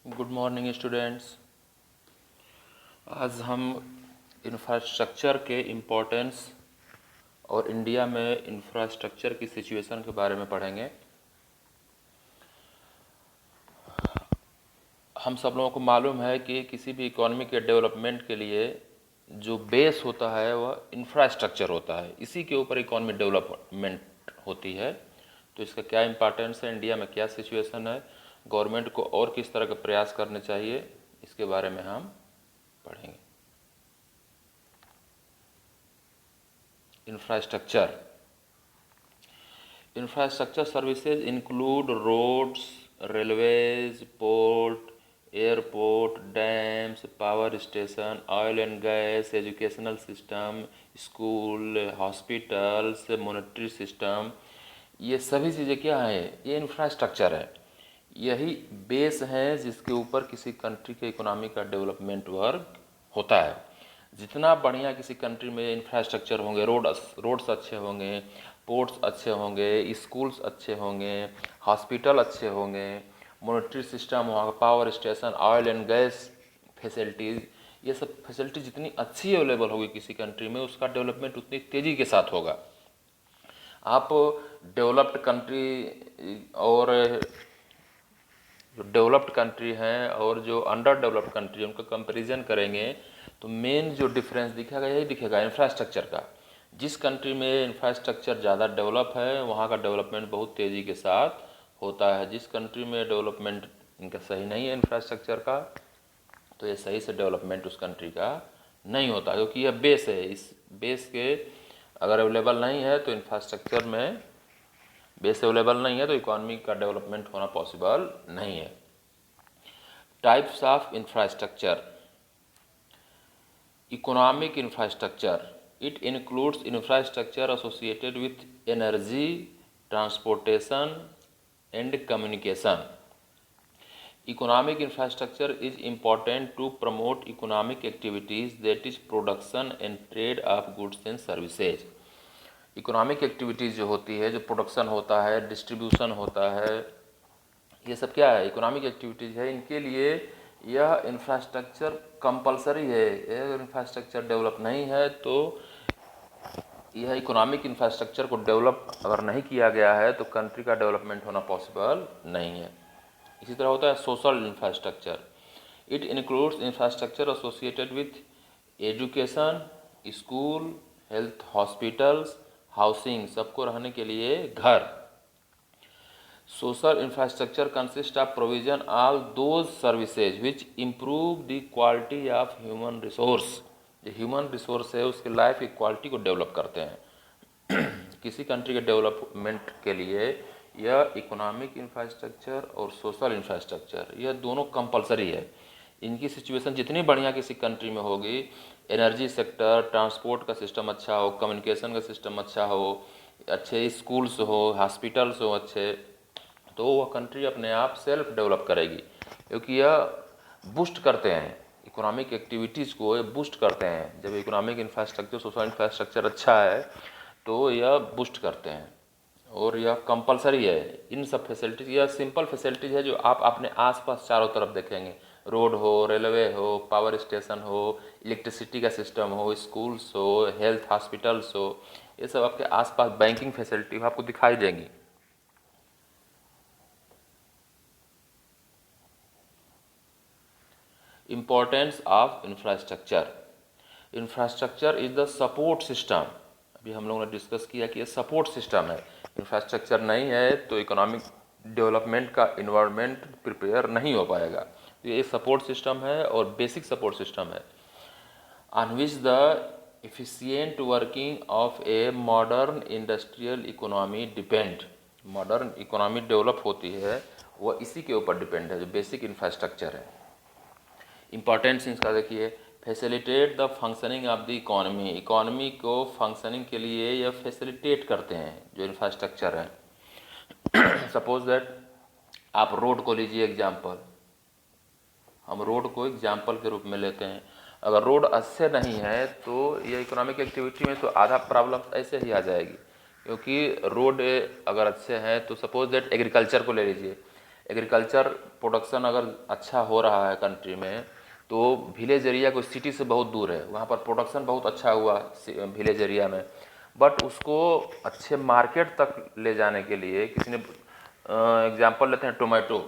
Good morning students. आज हम infrastructure के इम्पोर्टेंस और इंडिया में इंफ्रास्ट्रक्चर की सिचुएशन के बारे में पढ़ेंगे। हम सब लोगों को मालूम है कि किसी भी इकोनॉमी के डेवलपमेंट के लिए जो बेस होता है वह इंफ्रास्ट्रक्चर होता है। इसी के ऊपर इकोनॉमी डेवलपमेंट होती है। तो इसका क्या इम्पोर्टेंस है, इंडिया में क्या सिचुएशन है, गवर्नमेंट को और किस तरह के प्रयास करने चाहिए, इसके बारे में हम पढ़ेंगे। Infrastructure services include roads, railways, port, airport, dams, power station, oil and gas, educational system, school, hospitals, monetary system. ये सभी चीज़ें क्या हैं? ये इंफ्रास्ट्रक्चर है। यही बेस है जिसके ऊपर किसी कंट्री के इकोनॉमी का डेवलपमेंट वर्क होता है। जितना बढ़िया किसी कंट्री में इंफ्रास्ट्रक्चर होंगे, रोड्स अच्छे होंगे, पोर्ट्स अच्छे होंगे, स्कूल्स अच्छे होंगे, हॉस्पिटल अच्छे होंगे, मॉनेटरी सिस्टम, वहाँ का power station, oil and gas facilities, ये सब फैसिलिटी जितनी अच्छी अवेलेबल होगी किसी कंट्री में, उसका डेवलपमेंट उतनी तेज़ी के साथ होगा। आप डेवलप्ड कंट्री और जो डेवलप्ड कंट्री हैं और जो अंडर डेवलप्ड कंट्री है उनका कंपैरिजन करेंगे तो मेन जो डिफरेंस दिखेगा यही दिखेगा इंफ्रास्ट्रक्चर का। जिस कंट्री में इंफ्रास्ट्रक्चर ज़्यादा डेवलप है वहाँ का डेवलपमेंट बहुत तेज़ी के साथ होता है। जिस कंट्री में डेवलपमेंट इनका सही नहीं है इंफ्रास्ट्रक्चर का, तो ये सही से डेवलपमेंट उस कंट्री का नहीं होता, क्योंकि यह बेस है। इस बेस के अगर अवेलेबल नहीं है तो इंफ्रास्ट्रक्चर में बेस अवेलेबल नहीं है तो इकोनॉमी का डेवलपमेंट होना पॉसिबल नहीं है। Types of infrastructure. Economic infrastructure, it includes infrastructure associated with energy, transportation and communication. Economic infrastructure is important to promote economic activities, that is production and trade of goods and services. Economic activities जो होती है, जो production होता है, distribution होता है, ये सब क्या है? इकोनॉमिक एक्टिविटीज़ है। इनके लिए यह इंफ्रास्ट्रक्चर कंपलसरी है। अगर इंफ्रास्ट्रक्चर डेवलप नहीं है तो यह इकोनॉमिक इंफ्रास्ट्रक्चर को डेवलप अगर नहीं किया गया है तो कंट्री का डेवलपमेंट होना पॉसिबल नहीं है। इसी तरह होता है social infrastructure. It includes infrastructure associated with education, school, health, hospitals, housing, सबको रहने के लिए घर। Social infrastructure consist of provision all those services which improve the quality of human resource. जो ह्यूमन रिसोर्स है उसके लाइफ की क्वालिटी को डेवलप करते हैं। किसी कंट्री के डेवलपमेंट के लिए यह इकोनॉमिक इंफ्रास्ट्रक्चर और सोशल इंफ्रास्ट्रक्चर यह दोनों कंपलसरी है। इनकी सिचुएशन जितनी बढ़िया किसी कंट्री में होगी, एनर्जी सेक्टर, ट्रांसपोर्ट का सिस्टम अच्छा हो, कम्युनिकेशन का सिस्टम अच्छा हो, अच्छे स्कूल्स हो, हॉस्पिटल्स हो अच्छे, तो वह कंट्री अपने आप सेल्फ डेवलप करेगी, क्योंकि यह बूस्ट करते हैं इकोनॉमिक एक्टिविटीज़ को, ये बूस्ट करते हैं। जब इकोनॉमिक इंफ्रास्ट्रक्चर, सोशल इंफ्रास्ट्रक्चर अच्छा है तो यह बूस्ट करते हैं और यह कंपलसरी है। इन सब फैसिलिटीज़, यह सिंपल फैसिलिटीज़ है जो आप अपने आसपास चारों तरफ देखेंगे। रोड हो, रेलवे हो, पावर स्टेशन हो, इलेक्ट्रिसिटी का सिस्टम हो, स्कूल्स हो, हेल्थ हॉस्पिटल्स हो, ये सब आपके आसपास, बैंकिंग फैसिलिटी आपको दिखाई देंगी। Importance of infrastructure. Infrastructure is the support system. अभी हम लोगों ने डिस्कस किया कि ये सपोर्ट सिस्टम है। इंफ्रास्ट्रक्चर नहीं है तो इकोनॉमिक डेवलपमेंट का इन्वायरमेंट प्रिपेयर नहीं हो पाएगा। तो ये सपोर्ट सिस्टम है और बेसिक सपोर्ट सिस्टम है on which the efficient working of a modern industrial economy depend. Modern economy develop होती है वह इसी के ऊपर डिपेंड है, जो बेसिक इंफ्रास्ट्रक्चर है। इम्पॉर्टेंस इसका देखिए, facilitate the functioning of the economy. Economy को फंक्शनिंग के लिए यह फैसिलिटेट करते हैं जो इंफ्रास्ट्रक्चर है। सपोज दैट आप रोड को लीजिए एग्जाम्पल, हम रोड को एग्जाम्पल के रूप में लेते हैं। अगर रोड अच्छे नहीं है तो यह इकोनॉमिक एक्टिविटी में तो आधा प्रॉब्लम ऐसे ही आ जाएगी, क्योंकि रोड अगर अच्छे हैं तो सपोज दैट एग्रीकल्चर को ले लीजिए। एग्रीकल्चर प्रोडक्शन अगर अच्छा हो रहा है कंट्री में, तो विलेज एरिया कोई सिटी से बहुत दूर है, वहाँ पर प्रोडक्शन बहुत अच्छा हुआ विलेज एरिया में, बट उसको अच्छे मार्केट तक ले जाने के लिए किसी ने, एग्जांपल लेते हैं टोमेटो,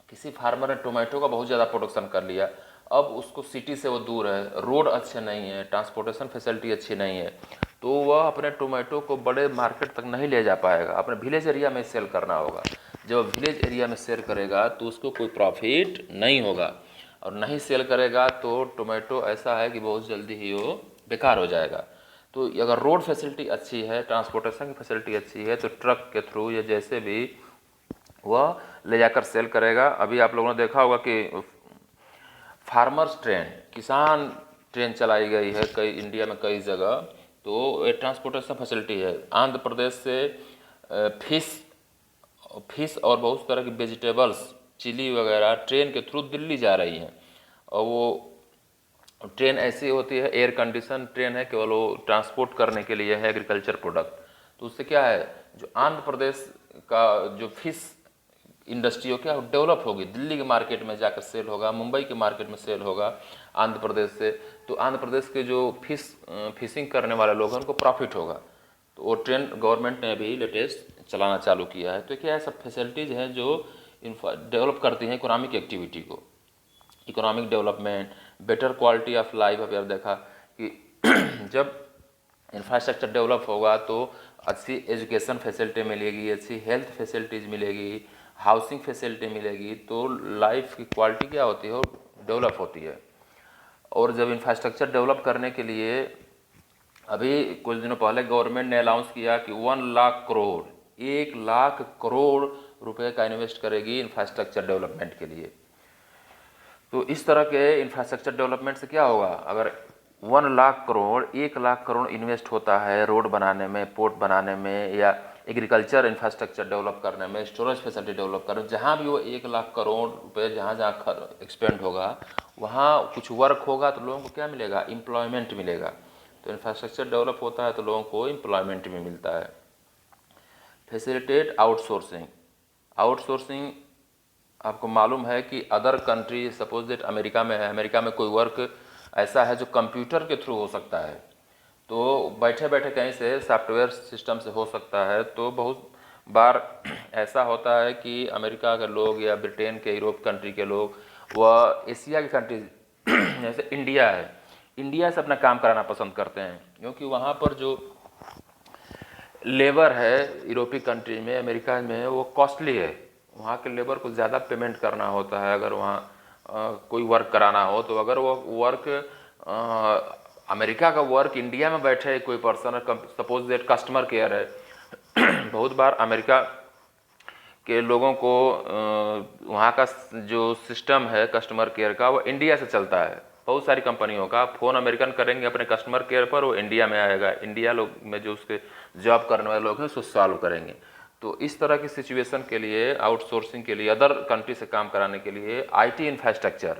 किसी फार्मर ने टोमेटो का बहुत ज़्यादा प्रोडक्शन कर लिया, अब उसको सिटी से वो दूर है, रोड अच्छे नहीं है, ट्रांसपोर्टेशन फैसिलिटी अच्छी नहीं है, तो वह अपने टोमेटो को बड़े मार्केट तक नहीं ले जा पाएगा, अपने विलेज एरिया में सेल करना होगा। जब विलेज एरिया में सेल करेगा तो उसको कोई प्रॉफिट नहीं होगा, और नहीं सेल करेगा तो टोमेटो ऐसा है कि बहुत जल्दी ही वो बेकार हो जाएगा। तो अगर रोड फैसिलिटी अच्छी है, ट्रांसपोर्टेशन की फैसिलिटी अच्छी है, तो ट्रक के थ्रू या जैसे भी वह ले जाकर सेल करेगा। अभी आप लोगों ने देखा होगा कि फार्मर्स ट्रेन, किसान ट्रेन चलाई गई है कई इंडिया में कई जगह, तो ये ट्रांसपोर्टेशन फैसिलिटी है। आंध्र प्रदेश से फिश और बहुत तरह की वेजिटेबल्स, चिली वगैरह ट्रेन के थ्रू दिल्ली जा रही हैं, और वो ट्रेन ऐसी होती है, एयर कंडीशन ट्रेन है, केवल वो ट्रांसपोर्ट करने के लिए है एग्रीकल्चर प्रोडक्ट। तो उससे क्या है, जो आंध्र प्रदेश का जो फिश इंडस्ट्री हो क्या डेवलप होगी, दिल्ली के मार्केट में जाकर सेल होगा, मुंबई के मार्केट में सेल होगा आंध्र प्रदेश से, तो आंध्र प्रदेश के जो फिशिंग करने वाले लोग हैं उनको प्रॉफिट होगा। तो वो ट्रेन गवर्नमेंट ने अभी लेटेस्ट चलाना चालू किया है। तो क्या है, सब फैसिलिटीज़ हैं जो डेवलप करती हैं इकोनॉमिक एक्टिविटी को, economic development, better quality of life. अभी आप देखा कि जब इंफ्रास्ट्रक्चर डेवलप होगा तो अच्छी एजुकेशन फैसिलिटी मिलेगी, अच्छी हेल्थ फैसिलिटीज़ मिलेगी, हाउसिंग फैसिलिटी मिलेगी, तो लाइफ की क्वालिटी क्या होती है, डेवलप होती है। और जब इंफ्रास्ट्रक्चर डेवलप करने के लिए, अभी कुछ दिनों पहले गवर्नमेंट ने अनाउंस किया कि 1 लाख करोड़, 1 लाख करोड़ रुपए का इन्वेस्ट करेगी इंफ्रास्ट्रक्चर डेवलपमेंट के लिए। तो इस तरह के इंफ्रास्ट्रक्चर डेवलपमेंट से क्या होगा, अगर 1 लाख करोड़, 1 लाख करोड़ इन्वेस्ट होता है रोड बनाने में, पोर्ट बनाने में, या एग्रीकल्चर इंफ्रास्ट्रक्चर डेवलप करने में, स्टोरेज फैसिलिटी डेवलप करने में, जहाँ भी वो 1 लाख करोड़ रुपये जहाँ जहाँ एक्सपेंड होगा, वहाँ कुछ वर्क होगा तो लोगों को क्या मिलेगा, एम्प्लॉयमेंट मिलेगा। तो इंफ्रास्ट्रक्चर डेवलप होता है तो लोगों को एम्प्लॉयमेंट भी मिलता है। फैसिलिटेट आउटसोर्सिंग, आउटसोर्सिंग आपको मालूम है कि other country, suppose that America में है, अमेरिका में कोई वर्क ऐसा है जो कंप्यूटर के थ्रू हो सकता है, तो बैठे बैठे कहीं से सॉफ्टवेयर सिस्टम से हो सकता है। तो बहुत बार ऐसा होता है कि अमेरिका के लोग या ब्रिटेन के, यूरोप कंट्री के लोग, वह एशिया की कंट्री जैसे इंडिया है, इंडिया से अपना काम कराना पसंद करते हैं, क्योंकि वहाँ पर जो लेबर है यूरोपीय कंट्री में, अमेरिका में, वो कॉस्टली है, वहाँ के लेबर को ज़्यादा पेमेंट करना होता है अगर वहाँ कोई वर्क कराना हो। तो अगर वो वर्क अमेरिका का वर्क इंडिया में बैठे कोई person, suppose that customer care है बहुत बार अमेरिका के लोगों को वहाँ का जो सिस्टम है कस्टमर केयर का, वो इंडिया से चलता है। बहुत सारी कंपनियों का फ़ोन अमेरिकन करेंगे अपने कस्टमर केयर पर, वो इंडिया में आएगा, इंडिया लोग में जो उसके जॉब करने वाले लोग हैं उसको सॉल्व करेंगे। तो इस तरह की सिचुएशन के लिए, आउटसोर्सिंग के लिए, अदर कंट्री से काम कराने के लिए आईटी इंफ्रास्ट्रक्चर,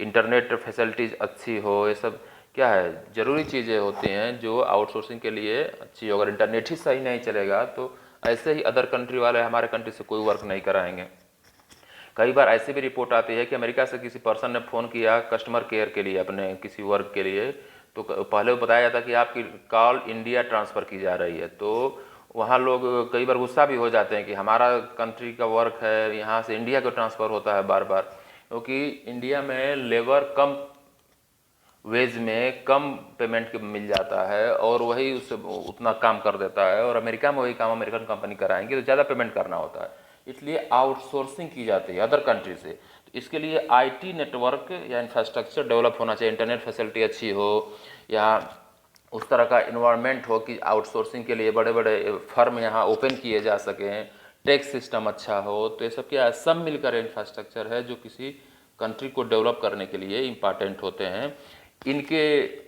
इंटरनेट फैसिलिटीज़ अच्छी हो, ये सब क्या है, ज़रूरी चीज़ें होती हैं जो आउटसोर्सिंग के लिए अच्छी हो। अगर इंटरनेट ही सही नहीं चलेगा तो ऐसे ही अदर कंट्री वाले हमारे कंट्री से कोई वर्क नहीं कराएंगे। कई बार ऐसी भी रिपोर्ट आती है कि अमेरिका से किसी पर्सन ने फ़ोन किया कस्टमर केयर के लिए अपने किसी वर्क के लिए, तो पहले वो बताया जाता कि आपकी कॉल इंडिया ट्रांसफ़र की जा रही है। तो वहाँ लोग कई बार गुस्सा भी हो जाते हैं कि हमारा कंट्री का वर्क है, यहाँ से इंडिया को ट्रांसफ़र होता है बार बार, क्योंकि इंडिया में लेबर कम वेज में कम पेमेंट के मिल जाता है और वही उससे उतना काम कर देता है, और अमेरिका में वही काम अमेरिकन कंपनी कराएंगे तो ज़्यादा पेमेंट करना होता है, इसलिए आउटसोर्सिंग की जाती है अदर कंट्री से। तो इसके लिए आईटी नेटवर्क या इंफ्रास्ट्रक्चर डेवलप होना चाहिए, इंटरनेट फैसिलिटी अच्छी हो, या उस तरह का इन्वायरमेंट हो कि आउटसोर्सिंग के लिए बड़े बड़े फर्म यहाँ ओपन किए जा सकें, टैक्स सिस्टम अच्छा हो। तो ये सब क्या है, सब मिलकर इंफ्रास्ट्रक्चर है जो किसी कंट्री को डेवलप करने के लिए इम्पॉर्टेंट होते हैं। इनके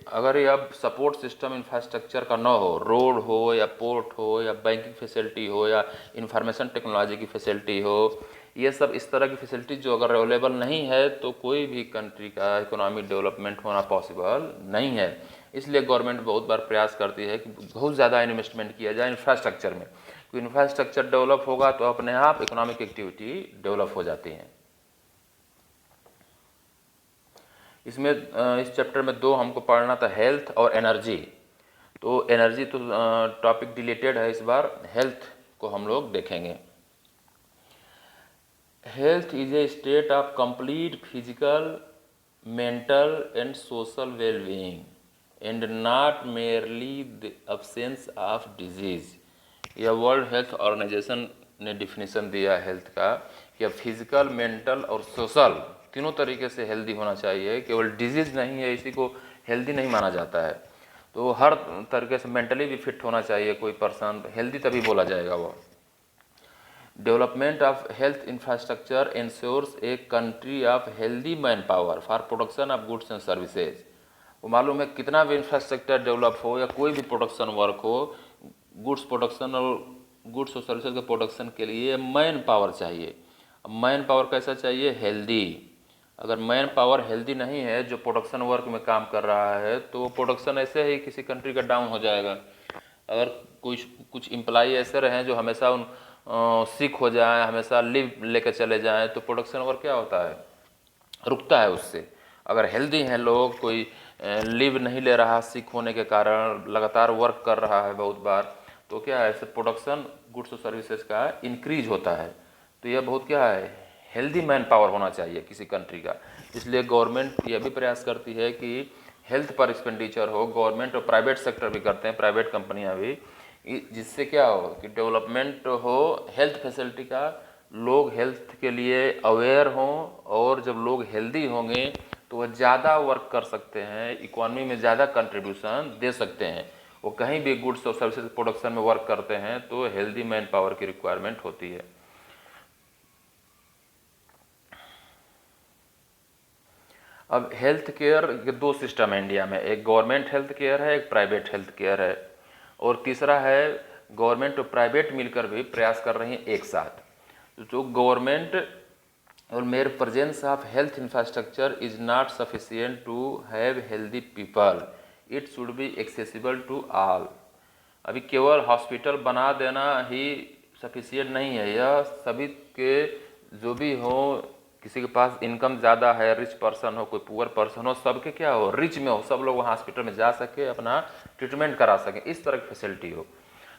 अगर ये अब सपोर्ट सिस्टम इंफ्रास्ट्रक्चर का ना हो, रोड हो या पोर्ट हो या बैंकिंग फैसिलिटी हो या इंफॉर्मेशन टेक्नोलॉजी की फैसिलिटी हो, ये सब इस तरह की फैसिलिटी जो अगर अवेलेबल नहीं है तो कोई भी कंट्री का इकोनॉमिक डेवलपमेंट होना पॉसिबल नहीं है। इसलिए गवर्नमेंट बहुत बार प्रयास करती है कि बहुत ज़्यादा इन्वेस्टमेंट किया जाए इंफ्रास्ट्रक्चर में, तो इंफ्रास्ट्रक्चर डेवलप होगा तो अपने आप इकोनॉमिक एक्टिविटी डेवलप हो जाती है। इसमें इस चैप्टर में दो हमको पढ़ना था, हेल्थ और एनर्जी। तो एनर्जी तो टॉपिक रिलेटेड है, इस बार हेल्थ को हम लोग देखेंगे। Health is a state of complete physical, mental and social wellbeing and not merely the absence of disease. यह वर्ल्ड हेल्थ ऑर्गेनाइजेशन ने डिफिनीसन दिया है हेल्थ का कि अब फिजिकल, मेंटल और सोशल तीनों तरीके से हेल्दी होना चाहिए, केवल डिजीज नहीं है इसी को हेल्दी नहीं माना जाता है। तो हर तरीके से मेंटली भी फिट होना चाहिए कोई पर्सन, हेल्दी तभी बोला जाएगा वो। Development of health infrastructure ensures a country of healthy manpower for production of goods and services. वो मालूम है कितना भी इंफ्रास्ट्रक्चर डेवलप हो या कोई भी प्रोडक्शन वर्क हो, गुड्स प्रोडक्शन और गुड्स और सर्विसेज के प्रोडक्शन के लिए मैन पावर चाहिए। अब मैन पावर कैसा चाहिए? हेल्दी। अगर मैन पावर हेल्दी नहीं है जो प्रोडक्शन वर्क में काम कर रहा है तो प्रोडक्शन ऐसे ही किसी कंट्री का डाउन हो जाएगा। अगर कुछ एम्प्लॉई ऐसे रहें जो हमेशा सिक हो जाए, हमेशा लीव लेकर चले जाएं, तो प्रोडक्शन वर्क क्या होता है? रुकता है उससे। अगर हेल्दी हैं लोग, कोई लीव नहीं ले रहा सिक होने के कारण, लगातार वर्क कर रहा है बहुत बार, तो क्या है, प्रोडक्शन गुड्स और सर्विसेज का इंक्रीज होता है। तो यह बहुत क्या है, हेल्दी मैन पावर होना चाहिए किसी कंट्री का। इसलिए गवर्नमेंट यह भी प्रयास करती है कि हेल्थ पर एक्सपेंडिचर हो। गवर्नमेंट और प्राइवेट सेक्टर भी करते हैं, प्राइवेट कंपनियां भी, जिससे क्या हो कि डेवलपमेंट हो हेल्थ फैसिलिटी का, लोग हेल्थ के लिए अवेयर हों, और जब लोग हेल्दी होंगे तो वह ज़्यादा वर्क कर सकते हैं, इकोनॉमी में ज़्यादा कंट्रीब्यूशन दे सकते हैं। वो कहीं भी गुड्स और सर्विसेज प्रोडक्शन में वर्क करते हैं तो हेल्दी मैन पावर की रिक्वायरमेंट होती है। अब हेल्थ केयर के दो सिस्टम है इंडिया में, एक गवर्नमेंट हेल्थ केयर है, एक प्राइवेट हेल्थ केयर है, और तीसरा है गवर्नमेंट और प्राइवेट मिलकर भी प्रयास कर रही हैं एक साथ। तो जो गवर्नमेंट और mere presence of health infrastructure is not sufficient to have healthy people, it should be accessible to all. अभी केवल हॉस्पिटल बना देना ही सफिशिएंट नहीं है, यह सभी के जो भी हो, किसी के पास इनकम ज़्यादा है, रिच पर्सन हो, कोई पुअर पर्सन हो, सबके क्या हो, रिच में हो, सब लोग वहाँ हॉस्पिटल में जा सके, अपना ट्रीटमेंट करा सकें, इस तरह की फैसिलिटी हो।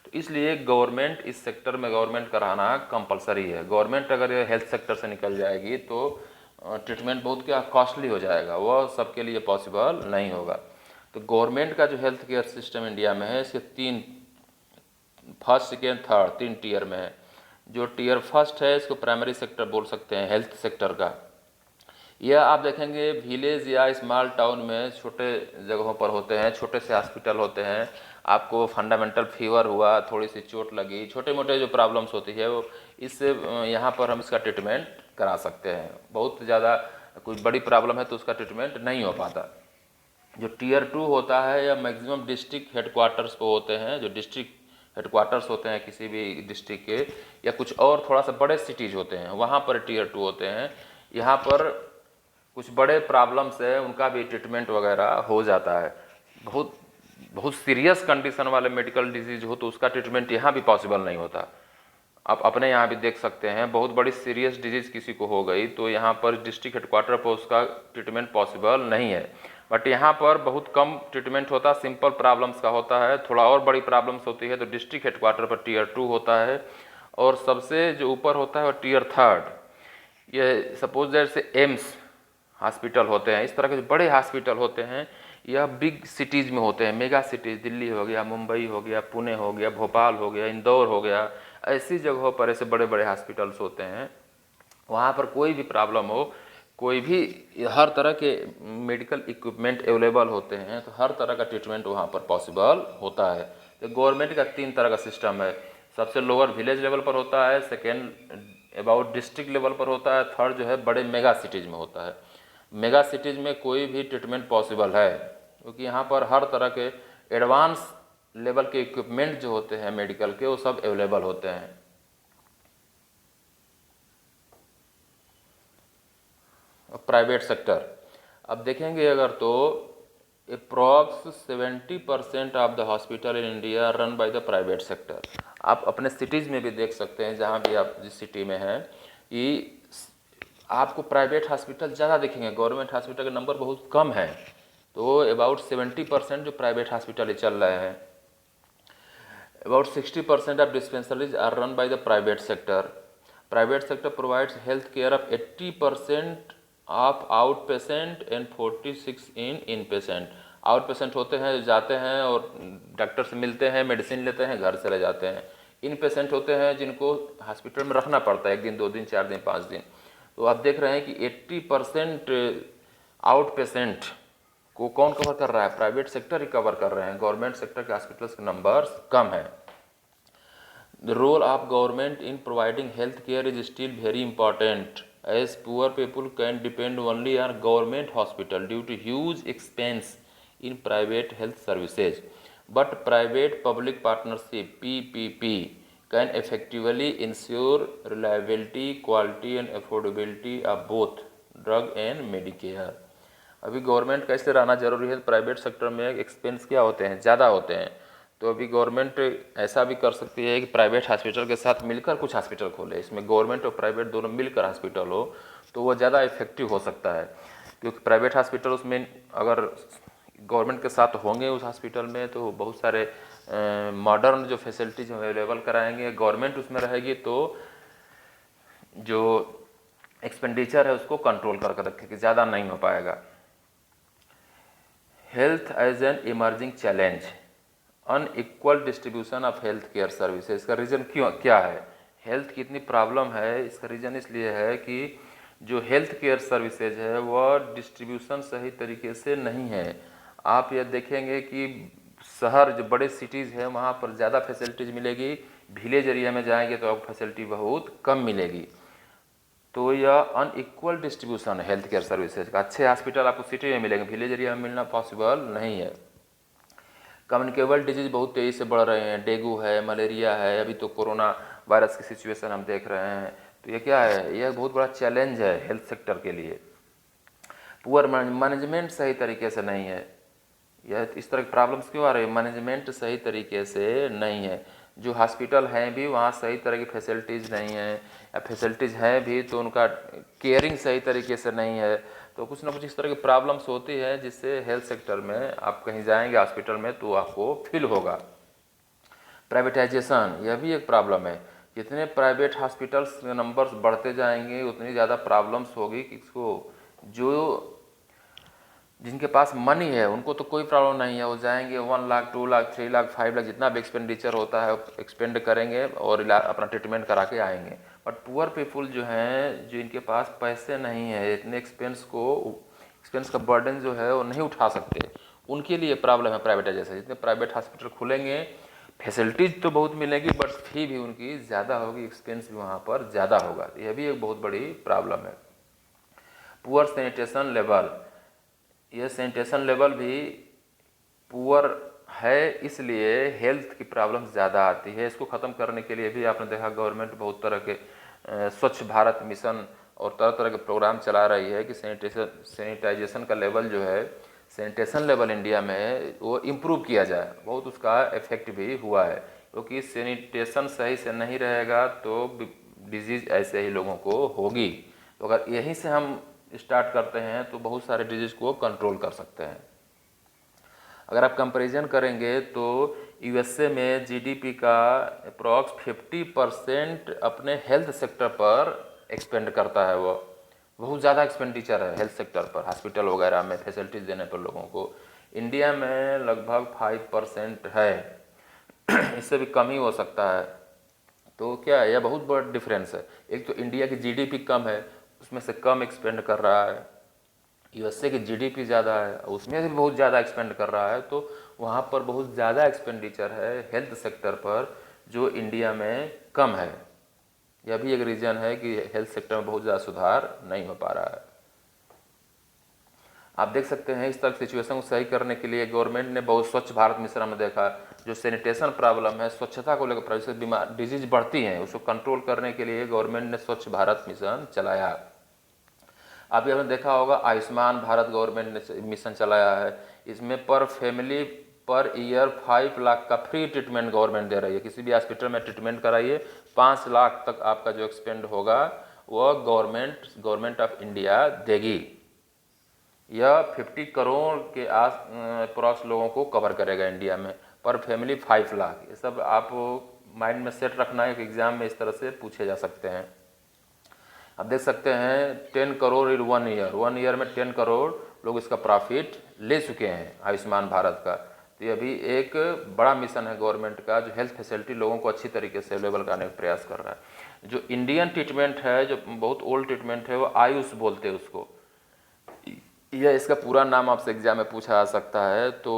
तो इसलिए गवर्नमेंट इस सेक्टर में गवर्नमेंट कराना कंपलसरी है। गवर्नमेंट अगर हेल्थ सेक्टर से निकल जाएगी तो ट्रीटमेंट बहुत क्या कॉस्टली हो जाएगा, वह सबके लिए पॉसिबल नहीं होगा। तो गवर्नमेंट का जो हेल्थ केयर सिस्टम इंडिया में है, इसके तीन, फर्स्ट, सेकेंड, थर्ड, तीन टीयर में है। जो टीयर फर्स्ट है इसको प्राइमरी सेक्टर बोल सकते हैं, हेल्थ सेक्टर का। यह आप देखेंगे विलेज या स्मॉल टाउन में छोटे जगहों पर होते हैं, छोटे से हॉस्पिटल होते हैं। आपको फंडामेंटल फीवर हुआ, थोड़ी सी चोट लगी, छोटे मोटे जो प्रॉब्लम्स होती है वो, इससे यहाँ पर हम इसका ट्रीटमेंट करा सकते हैं। बहुत ज़्यादा कोई बड़ी प्रॉब्लम है तो उसका ट्रीटमेंट नहीं हो पाता। जो टीयर 2 होता है या मैक्सिमम डिस्ट्रिक्ट हेडक्वार्टर्स को होते हैं, जो डिस्ट्रिक्ट हेडक्वार्टर्स होते हैं किसी भी डिस्ट्रिक्ट के, या कुछ और थोड़ा सा बड़े सिटीज़ होते हैं, वहाँ पर टीयर 2 होते हैं। यहाँ पर कुछ बड़े प्रॉब्लम्स है, उनका भी ट्रीटमेंट वगैरह हो जाता है। बहुत बहुत सीरियस कंडीशन वाले मेडिकल डिजीज हो तो उसका ट्रीटमेंट यहाँ भी पॉसिबल नहीं होता। आप अपने यहाँ भी देख सकते हैं, बहुत बड़ी सीरियस डिजीज किसी को हो गई तो यहाँ पर डिस्ट्रिक्ट हेडक्वार्टर पर उसका ट्रीटमेंट पॉसिबल नहीं है। बट यहाँ पर बहुत कम ट्रीटमेंट होता, सिंपल प्रॉब्लम्स का होता है। थोड़ा और बड़ी प्रॉब्लम्स होती है तो डिस्ट्रिक्ट हेडक्वार्टर पर टीयर 2 होता है, और सबसे जो ऊपर होता है वो टीयर 3। ये सपोज दैट से एम्स हॉस्पिटल होते हैं, इस तरह के जो बड़े हॉस्पिटल होते हैं यह बिग सिटीज़ में होते हैं, मेगा सिटीज़, दिल्ली हो गया, मुंबई हो गया, पुणे हो गया, भोपाल हो गया, इंदौर हो गया, ऐसी जगहों पर ऐसे बड़े बड़े हॉस्पिटल्स होते हैं। वहाँ पर कोई भी प्रॉब्लम हो, कोई भी, हर तरह के मेडिकल इक्विपमेंट अवेलेबल होते हैं, तो हर तरह का ट्रीटमेंट वहाँ पर पॉसिबल होता है। तो गवर्नमेंट का 3 तरह का सिस्टम है। सबसे लोअर विलेज लेवल पर होता है, सेकेंड अबाउट डिस्ट्रिक्ट लेवल पर होता है, थर्ड जो है बड़े मेगा सिटीज़ में होता है। मेगा सिटीज़ में कोई भी ट्रीटमेंट पॉसिबल है क्योंकि यहाँ पर हर तरह के एडवांस लेवल के इक्विपमेंट जो होते हैं मेडिकल के, वो सब अवेलेबल होते हैं। प्राइवेट सेक्टर अब देखेंगे अगर तो approx 70% of the hospital in India run by the private sector. आप अपने सिटीज़ में भी देख सकते हैं, जहाँ भी आप जिस सिटी में हैं, कि आपको प्राइवेट हॉस्पिटल ज़्यादा दिखेंगे, गवर्नमेंट हॉस्पिटल का नंबर बहुत कम है। तो अबाउट 70% जो प्राइवेट हॉस्पिटल चल रहे हैं, about 60% of dispensaries are run by the private sector. Private sector provides health care of 80% of out patient and 46 in patient. Out patient होते हैं, जाते हैं और डॉक्टर से मिलते हैं, मेडिसिन लेते हैं, घर चले जाते हैं। इन पेशेंट होते हैं जिनको हॉस्पिटल में रखना पड़ता है 1 दिन 2 दिन 4 दिन 5 दिन। तो आप देख रहे हैं कि 80% आउट पेशेंट को कौन कवर कर रहा है? प्राइवेट सेक्टर ही कवर कर रहे हैं। गवर्नमेंट सेक्टर के हॉस्पिटल्स के नंबर्स कम है। The role of government in providing health care is still very important, as poor people can depend only on government hospital due to huge expense in private health services, but private public partnership PPP can effectively ensure reliability, quality and affordability of both drug and Medicare। अभी government का इससे रहना जरूरी है। Private sector में expense क्या होते हैं? ज़्यादा होते हैं। तो अभी गवर्नमेंट ऐसा भी कर सकती है कि प्राइवेट हॉस्पिटल के साथ मिलकर कुछ हॉस्पिटल खोले, इसमें गवर्नमेंट और प्राइवेट दोनों मिलकर हॉस्पिटल हो, तो वो ज़्यादा इफेक्टिव हो सकता है। क्योंकि प्राइवेट हॉस्पिटल उसमें अगर गवर्नमेंट के साथ होंगे उस हॉस्पिटल में, तो बहुत सारे मॉडर्न जो फैसिलिटीज अवेलेबल कराएंगे। गवर्नमेंट उसमें रहेगी तो जो एक्सपेंडिचर है उसको कंट्रोल करके रखेगी, ज़्यादा नहीं हो पाएगा। Health as an emerging challenge, unequal distribution of health care services. इसका रीज़न क्या है? हेल्थ की इतनी प्रॉब्लम है, इसका रीज़न इसलिए है कि जो हेल्थ केयर सर्विसेज है वह डिस्ट्रीब्यूशन सही तरीके से नहीं है। आप यह देखेंगे कि शहर जो बड़े सिटीज़ हैं वहाँ पर ज़्यादा फैसिलिटीज़ मिलेगी, विलेज एरिया में जाएंगे तो आपको फैसिलिटी बहुत कम मिलेगी। तो यह अनइक्वल डिस्ट्रीब्यूशन है हेल्थ केयर सर्विसेज का। अच्छे हॉस्पिटल आपको सिटी में मिलेंगे, विलेज एरिया में मिलना पॉसिबल नहीं है। कम्युनिकेबल डिजीज बहुत तेज़ी से बढ़ रहे हैं, डेंगू है, मलेरिया है, अभी तो कोरोना वायरस की सिचुएशन हम देख रहे हैं। तो ये क्या है? यह बहुत बड़ा चैलेंज है हेल्थ सेक्टर के लिए। पुअर मैनेजमेंट सही तरीके से नहीं है। यह इस तरह की प्रॉब्लम्स क्यों आ रही है? मैनेजमेंट सही तरीके से नहीं है। जो हॉस्पिटल हैं भी वहाँ सही तरह की फैसिलिटीज़ नहीं है, या फैसिलिटीज़ हैं भी तो उनका केयरिंग सही तरीके से नहीं है। तो कुछ ना कुछ इस तरह की प्रॉब्लम्स होती है जिससे हेल्थ सेक्टर में आप कहीं जाएंगे हॉस्पिटल में तो आपको फील होगा। प्राइवेटाइजेशन, यह भी एक प्रॉब्लम है। जितने प्राइवेट हॉस्पिटल्स के नंबर्स बढ़ते जाएंगे उतनी ज़्यादा प्रॉब्लम्स होगी। किसको? जो जिनके पास मनी है उनको तो कोई प्रॉब्लम नहीं है, वो जाएंगे 1 लाख 2 लाख 3 लाख 5 लाख जितना भी एक्सपेंडिचर होता है एक्सपेंड करेंगे और अपना ट्रीटमेंट करा के आएंगे। बट पुअर पीपुल जो हैं, जो इनके पास पैसे नहीं है, इतने एक्सपेंस का बर्डन जो है वो नहीं उठा सकते, उनके लिए प्रॉब्लम है प्राइवेटाइजेशन। जितने प्राइवेट हॉस्पिटल खुलेंगे फैसिलिटीज़ तो बहुत मिलेगी बट फी भी उनकी ज़्यादा होगी, एक्सपेंस भी वहाँ पर ज़्यादा होगा। यह भी एक बहुत बड़ी प्रॉब्लम है। पुअर सैनिटेशन लेवल, यह सैनिटेशन लेवल भी पुअर है, इसलिए हेल्थ की प्रॉब्लम ज़्यादा आती है। इसको ख़त्म करने के लिए भी आपने देखा गवर्नमेंट बहुत तरह के स्वच्छ भारत मिशन और तरह तरह के प्रोग्राम चला रही है कि सैनिटाइजेशन का लेवल जो है, सैनिटेशन लेवल इंडिया में वो इम्प्रूव किया जाए। बहुत उसका इफेक्ट भी हुआ है, क्योंकि सैनिटेशन सही से नहीं रहेगा तो डिजीज़ ऐसे ही लोगों को होगी। तो अगर यहीं से हम स्टार्ट करते हैं तो बहुत सारे डिजीज़ को कंट्रोल कर सकते हैं। अगर आप कंपैरिजन करेंगे तो यूएसए में जीडीपी का अप्रॉक्स 50% अपने हेल्थ सेक्टर पर एक्सपेंड करता है। वो बहुत ज़्यादा एक्सपेंडिचर है हेल्थ सेक्टर पर, हॉस्पिटल वगैरह में फैसिलिटीज़ देने पर लोगों को। इंडिया में लगभग 5% है, इससे भी कम ही हो सकता है। तो क्या है, यह बहुत बड़ा डिफरेंस है। एक तो इंडिया की जीडीपी कम है, उसमें से कम एक्सपेंड कर रहा है। यूएसए की जीडीपी ज़्यादा है, उसमें से बहुत ज़्यादा एक्सपेंड कर रहा है। तो वहाँ पर बहुत ज़्यादा एक्सपेंडिचर है हेल्थ सेक्टर पर, जो इंडिया में कम है। यह भी एक रीज़न है कि हेल्थ सेक्टर में बहुत ज़्यादा सुधार नहीं हो पा रहा है। आप देख सकते हैं इस तरह सिचुएशन को सही करने के लिए गवर्नमेंट ने बहुत स्वच्छ भारत मिशन में देखा, जो सैनिटेशन प्रॉब्लम है, स्वच्छता को लेकर प्राइवेट बीमार डिजीज बढ़ती हैं, उसको कंट्रोल करने के लिए गवर्नमेंट ने स्वच्छ भारत मिशन चलाया। अभी आपने देखा होगा आयुष्मान भारत गवर्नमेंट ने मिशन चलाया है। इसमें पर पर ईयर 5 लाख का फ्री ट्रीटमेंट गवर्नमेंट दे रही है। किसी भी हॉस्पिटल में ट्रीटमेंट कराइए, 5 लाख तक आपका जो एक्सपेंड होगा वह गवर्नमेंट ऑफ इंडिया देगी। यह 50 करोड़ के अप्रॉक्स लोगों को कवर करेगा इंडिया में, पर फैमिली 5 लाख। ये सब आप माइंड में सेट रखना है कि एग्ज़ाम में इस तरह से पूछे जा सकते हैं। आप देख सकते हैं 10 करोड़ इन 1 ईयर, 1 ईयर में 10 करोड़ लोग इसका प्रॉफिट ले चुके हैं आयुष्मान भारत का। तो ये अभी एक बड़ा मिशन है गवर्नमेंट का, जो हेल्थ फैसिलिटी लोगों को अच्छी तरीके से अवेलेबल कराने का प्रयास कर रहा है। जो इंडियन ट्रीटमेंट है, जो बहुत ओल्ड ट्रीटमेंट है, वो आयुष बोलते हैं उसको। यह इसका पूरा नाम आपसे एग्जाम में पूछा जा सकता है। तो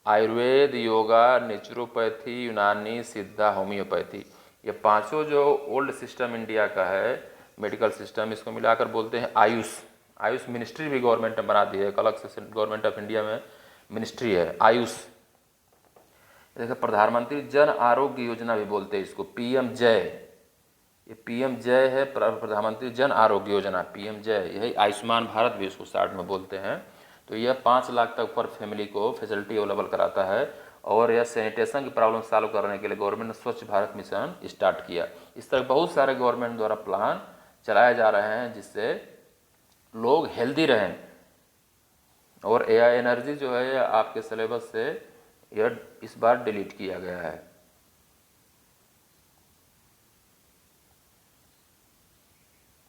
आयुर्वेद, योगा, नेचुरोपैथी, यूनानी, सिद्धा, होम्योपैथी, ये पांचों जो ओल्ड सिस्टम इंडिया का है मेडिकल सिस्टम, इसको मिलाकर बोलते हैं आयुष। आयुष मिनिस्ट्री भी गवर्नमेंट ने बना दी है, एक अलग से गवर्नमेंट ऑफ इंडिया में मिनिस्ट्री है आयुष। जैसे प्रधानमंत्री जन आरोग्य योजना भी बोलते हैं इसको, पीएम जय। ये पीएम जय है, प्रधानमंत्री जन आरोग्य योजना, पीएम जय। यही आयुष्मान भारत भी इसको शॉर्ट में बोलते हैं। तो यह 5 लाख तक पर फैमिली को फैसिलिटी अवेलेबल कराता है। और यह सैनिटेशन की प्रॉब्लम सॉल्व करने के लिए गवर्नमेंट ने स्वच्छ भारत मिशन स्टार्ट किया। इस तरह बहुत सारे गवर्नमेंट द्वारा प्लान चलाए जा रहे हैं जिससे लोग हेल्दी रहें। और एआई एनर्जी जो है आपके सिलेबस से यह इस बार डिलीट किया गया है।